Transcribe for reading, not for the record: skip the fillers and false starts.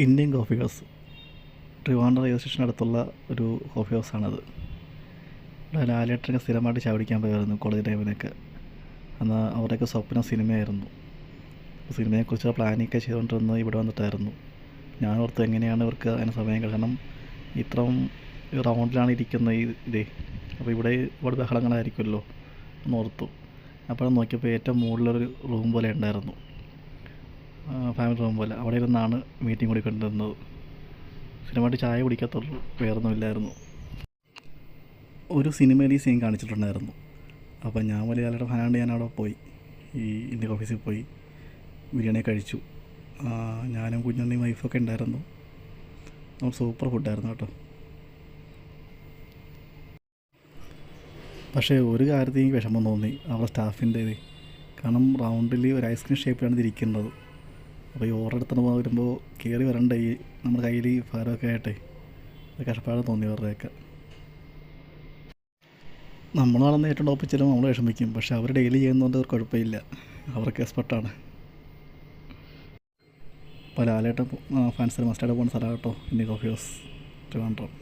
Indian coffee house Trivandrum railway സ്റ്റേഷന് അടുത്തുള്ള ഒരു കോഫി ഹൗസാണത്. ഇവിടെ ലാലേട്ടനൊക്കെ സ്ഥിരമായിട്ട് ചായ കുടിക്കാൻ പോയായിരുന്നു കോളേജ് ടൈമിലൊക്കെ. അന്ന് അവരുടെയൊക്കെ സ്വപ്നം സിനിമയായിരുന്നു. സിനിമയെക്കുറിച്ചുള്ള പ്ലാനിങ്ങൊക്കെ ചെയ്തുകൊണ്ടിരുന്നത് ഇവിടെ വന്നിട്ടായിരുന്നു. ഞാൻ ഓർത്തു എങ്ങനെയാണ് ഇവർക്ക് അതിന് സമയം കാരണം ഇത്രയും റൗണ്ടിലാണ് ഇരിക്കുന്നത് ഈ ഇതേ, അപ്പോൾ ഇവിടെ ഒരുപാട് ബഹളങ്ങളായിരിക്കുമല്ലോ എന്ന് ഓർത്തു. അപ്പോഴും നോക്കിയപ്പോൾ ഏറ്റവും മുകളിലൊരു റൂം പോലെ ഉണ്ടായിരുന്നു, ഫാമിലി റൂം പോലെ. അവിടെ ഇരുന്നാണ് മീറ്റിംഗ് കൂടിക്കൊണ്ടിരുന്നത്. സ്ഥിരമായിട്ട് ചായ കുടിക്കത്തുള്ളൂ, വേറൊന്നുമില്ലായിരുന്നു. ഒരു സിനിമയിൽ ഈ സീൻ കാണിച്ചിട്ടുണ്ടായിരുന്നു. അപ്പോൾ ഞാൻ വലിയ ആളുടെ ഫാനാണ്ട് ഞാൻ അവിടെ പോയി, ഈ ഇന്ത്യൻ ഓഫീസിൽ പോയി ബിരിയാണി കഴിച്ചു. ഞാനും കുഞ്ഞുണ്ണിയും വൈഫൊക്കെ ഉണ്ടായിരുന്നു. നമ്മൾ സൂപ്പർ ഫുഡായിരുന്നു കേട്ടോ. പക്ഷേ ഒരു കാര്യത്തിൽ എനിക്ക് വിഷമം തോന്നി, അവരുടെ സ്റ്റാഫിൻ്റേത്. കാരണം റൗണ്ടിൽ ഒരു ഐസ്ക്രീം ഷേപ്പിലാണ് ഇതിരിക്കുന്നത്. അപ്പോൾ ഈ ഓർഡർ എടുത്തുകൊണ്ട് വരുമ്പോൾ കയറി വരണ്ട ഈ നമ്മുടെ കയ്യിൽ ഈ ഭാരമൊക്കെ ആയിട്ടേ ഒരു കഷ്ടപ്പാട് തോന്നി അവരുടെയൊക്കെ. നമ്മൾ നടന്ന് ഏറ്റവും ടോപ്പിൽ ചെല്ലുമ്പോൾ നമ്മൾ വിഷമിക്കും, പക്ഷേ അവർ ഡെയിലി ചെയ്യുന്നതുകൊണ്ട് അവർക്ക് കുഴപ്പമില്ല, അവർക്ക് എക്സ്പെർട്ടാണ്. അപ്പോൾ ലാലേട്ടൻ ഫാൻസിന് മസ്റ്റായിട്ട് പോകുന്ന സ്ഥലമാണ് കേട്ടോ ഇന്ത്യൻ കോഫി ഹൗസ് ട്രിവാൻഡ്രം.